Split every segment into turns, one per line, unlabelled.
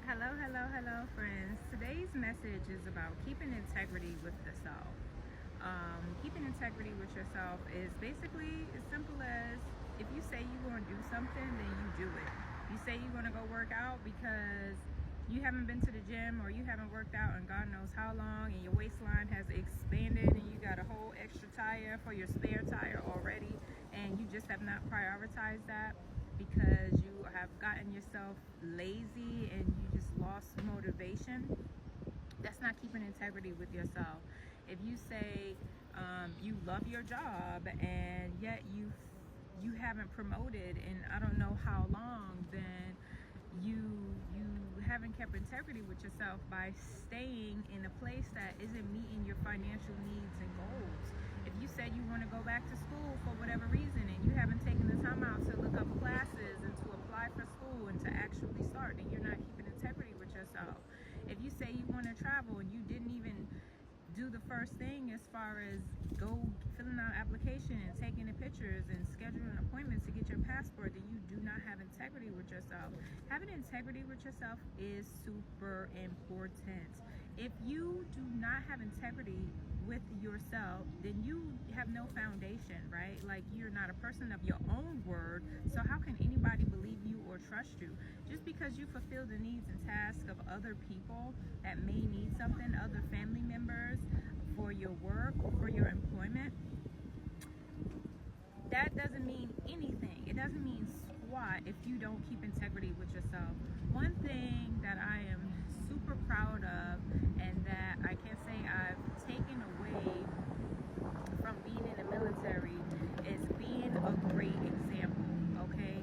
Hello, friends. Today's message is about keeping integrity with the self. Keeping integrity with yourself is basically as simple as if you say you're going to do something, then you do it. You say you're going to go work out because you haven't been to the gym or you haven't worked out in God knows how long, and your waistline has expanded and you got a whole extra tire for your spare tire already, and you just have not prioritized that because you have gotten yourself lazy and you just lost motivation. That's not keeping integrity with yourself. If you say you love your job and yet you haven't promoted in I don't know how long, then you haven't kept integrity with yourself by staying in a place that isn't meeting your financial needs and goals. If you said you want to go back to school for whatever reason and you haven't taken the time out to look up classes and to apply for school and to actually start, then you're not keeping integrity with yourself. If you say you want to travel and you didn't even do the first thing as far as go filling out application and taking the pictures and scheduling appointments to get your passport, then you do not have integrity with yourself. Having integrity with yourself is super important. If you do not have integrity with yourself, then you have no foundation, right? Like, you're not a person of your own word, so how can anybody believe you or trust you? Just because you fulfill the needs and tasks of other people that may need something, other family members, for your work or for your employment, that doesn't mean anything. It doesn't mean squat if you don't keep integrity with yourself. One thing that I am super proud of and that I can say I've taken away from being in the military is being a great example, okay?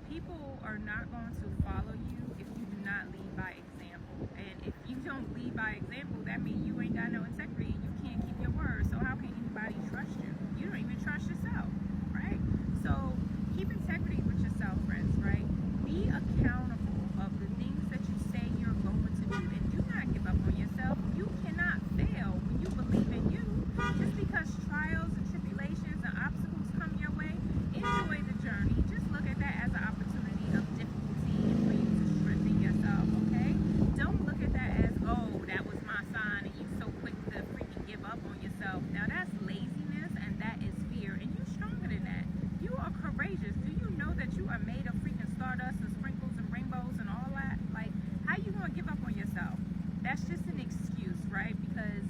People are not going to follow you if you do not lead by example. And if you don't lead by example, that means you ain't got no integrity and you can't keep your word. So how can anybody trust you? You don't even trust yourself, right? So keep integrity with yourself, friends, right? Be accountable of the things that you say you're going to do, and do not give up on yourself. You cannot fail when you believe in you. Just because trials and tribulations and obstacles come your way, enjoy the journey. Just look at that as an opportunity of difficulty and for you to strengthen yourself, okay? Don't look at that as, oh, that was my sign and you're so quick to freaking give up on yourself. Now that's laziness and that is fear, and you're stronger than that. You are courageous. Do you know that you are made of freaking stardust and sprinkles and rainbows and all that? Like, how you gonna give up on yourself? That's just an excuse, right? Because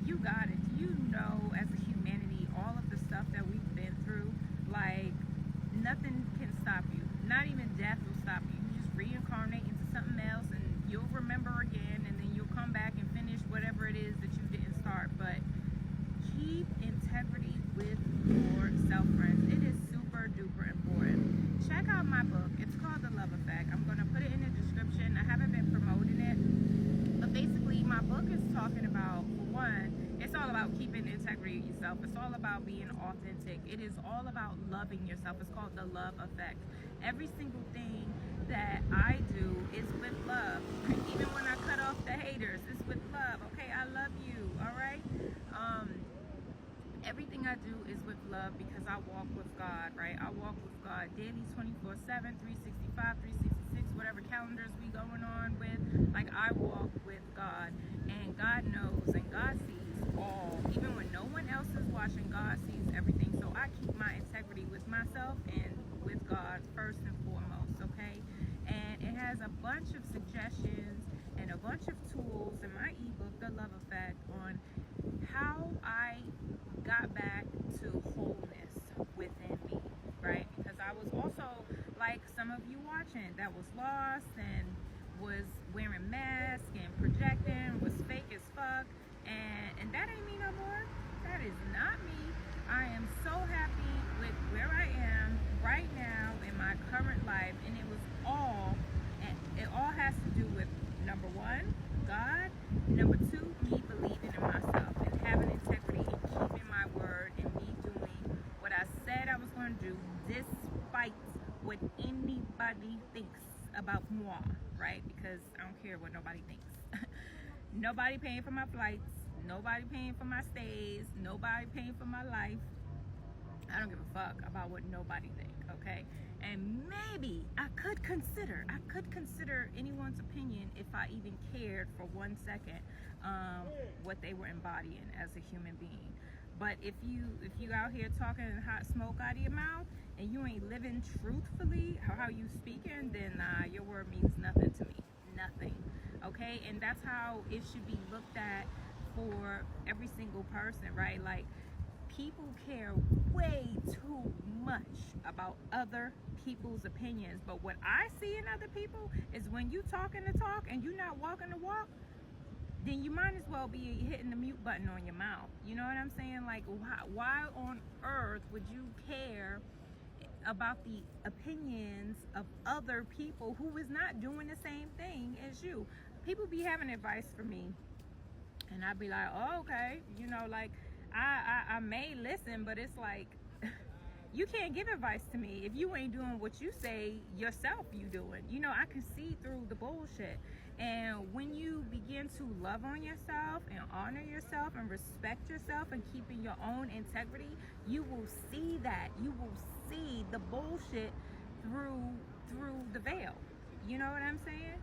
you got it. You know, as a humanity, all of the stuff that we've been through, like, nothing can stop you. Not even death will stop you. You just reincarnate into something else and you'll remember again, and then you'll come back and finish whatever it is that you didn't start. But keep integrity with yourself, friends. It is super duper important. Check out my book. It's called The Love Effect. I'm going to put it in the description. I haven't been promoting it, but basically my book is talking about, for one, it's all about keeping integrity with yourself. It's all about being authentic. It is all about loving yourself. It's called The Love Effect. Every single thing that I do is with love. Even when I cut off the haters, it's with love. Okay, I love you. All right. Everything I do is with love because I walk with God, right? I walk with God daily, 24/7, 365, 366, whatever calendars we going on with. Like, I walk with God, and God knows and God sees all. Even when no one else is watching, God sees everything. So I keep my integrity with myself and with God first and foremost, okay? And it has a bunch of suggestions and a bunch of tools in my ebook, The Love Effect, on how I got back to wholeness within me, right? Because I was also, like some of you watching, that was lost and was wearing masks and projecting, was fake as fuck, and that ain't me no more. That is not me. I am so happy with where I am right now in my current life, and it all has to do with, number one, God, number two, me believing in myself and having integrity and keeping my word and me doing what I said I was going to do despite what anybody thinks about moi, right? Because I don't care what nobody thinks. Nobody paying for my flights, nobody paying for my stays, nobody paying for my life. I don't give a fuck about what nobody thinks, okay? And maybe I could consider anyone's opinion if I even cared for 1 second what they were embodying as a human being. But if you out here talking hot smoke out of your mouth and you ain't living truthfully how you speaking, then your word means nothing to me. Nothing. Okay? And that's how it should be looked at for every single person, right? Like, people care way too much about other people's opinions. But what I see in other people is when you talking the talk and you not walking the walk, then you might as well be hitting the mute button on your mouth. You know what I'm saying? Like, why on earth would you care about the opinions of other people who is not doing the same thing as you? People be having advice for me, and I'd be like, oh, okay, you know, like, I may listen, but it's like, you can't give advice to me if you ain't doing what you say yourself you doing. You know, I can see through the bullshit. And when you begin to love on yourself and honor yourself and respect yourself and keeping your own integrity, you will see that. You will see the bullshit through the veil. You know what I'm saying?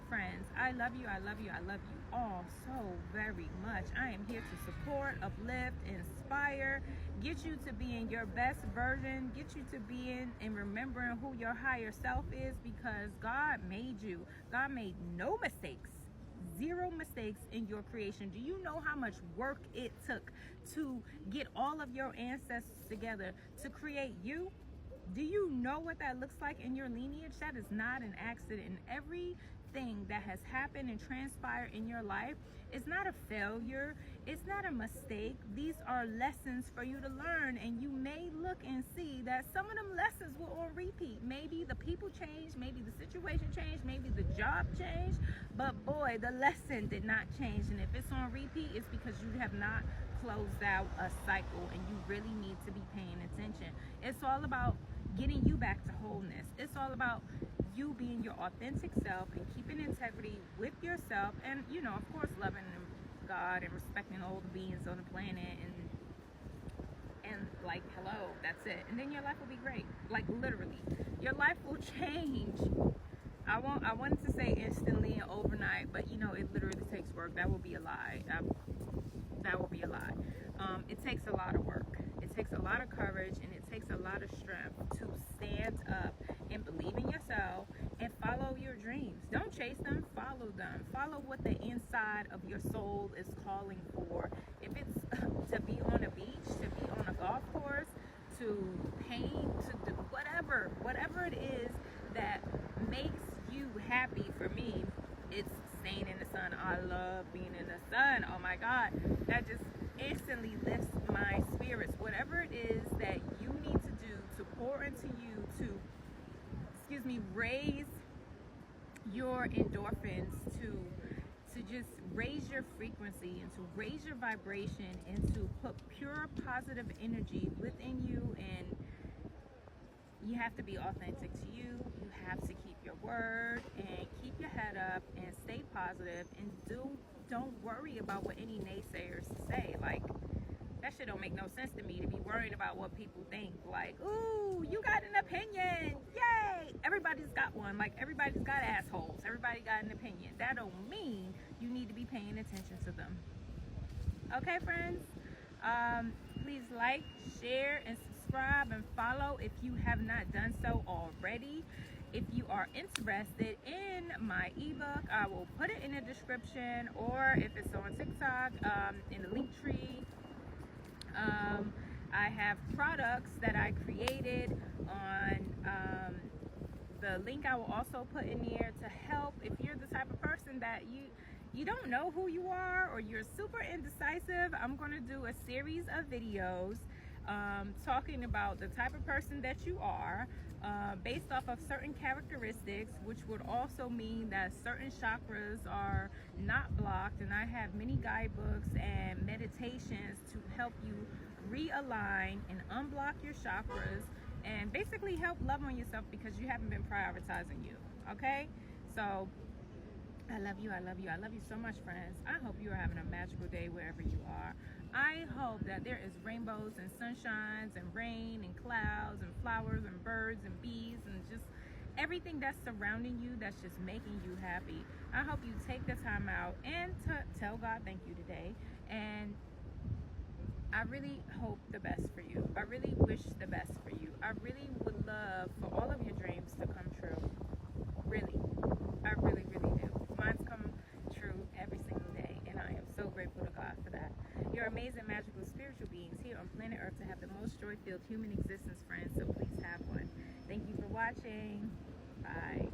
Friends, I love you, I love you, I love you all so very much. I am here to support, uplift, inspire, get you to being your best version, get you to being and remembering who your higher self is, because God made you. God made no mistakes. Zero mistakes in your creation. Do you know how much work it took to get all of your ancestors together to create you? Do you know what that looks like in your lineage? That is not an accident. And everything that has happened and transpired in your life is not a failure. It's not a mistake. These are lessons for you to learn. And you may look and see that some of them lessons were on repeat. Maybe the people changed. Maybe the situation changed. Maybe the job changed. But boy, the lesson did not change. And if it's on repeat, it's because you have not closed out a cycle and you really need to be paying attention. It's all about getting you back to wholeness. It's all about you being your authentic self and keeping integrity with yourself, and, you know, of course, loving God and respecting all the beings on the planet, and like, hello, that's it. And then your life will be great. Like, literally, your life will change. I wanted to say instantly and overnight, but, you know, it literally takes work. That will be a lie. That will be a lie. It takes a lot of work. It takes a lot of courage, and it takes a lot of strength to stand up and believe in yourself and follow your dreams. Don't chase them, follow them. Follow what the inside of your soul is calling for. If it's to be on a beach, to be on a golf course, to paint, to do whatever it is that makes you happy. For me, it's staying in the sun. I love being in the sun. Oh my God, that just instantly lifts my spirits. Whatever it is that you need to do to pour into you, to raise your endorphins, to just raise your frequency and to raise your vibration and to put pure positive energy within you. And you have to be authentic to you. You have to keep your word and keep your head up and stay positive, and don't worry about what any naysayers say. Like, that shit don't make no sense to me, to be worrying about what people think. Like, ooh, you got an opinion, yay! Everybody's got one. Like, everybody's got assholes. Everybody got an opinion. That don't mean you need to be paying attention to them. Okay, friends? Please like, share, and subscribe and follow if you have not done so already. If you are interested in my ebook, I will put it in the description, or if it's on TikTok, in the link tree. I have products that I created on the link. I will also put in here to help if you're the type of person that you don't know who you are, or you're super indecisive. I'm going to do a series of videos talking about the type of person that you are, based off of certain characteristics, which would also mean that certain chakras are not blocked. And I have many guidebooks and meditations to help you realign and unblock your chakras and basically help love on yourself, because you haven't been prioritizing you. Okay, so I love you, I love you, I love you so much, friends. I hope you are having a magical day wherever you are. I hope that there is rainbows and sunshines and rain and clouds and flowers and birds and bees and just everything that's surrounding you that's just making you happy. I hope you take the time out and tell God thank you today. And I really hope the best for you. I really wish the best for you. I really would love for all of your dreams to come true. Really. I really, really do. Mine's come true every single day, and I am so grateful to God for that. You're amazing, magical, spiritual beings here on planet Earth to have the most joy-filled human existence, friends, so please have one. Thank you for watching. Bye.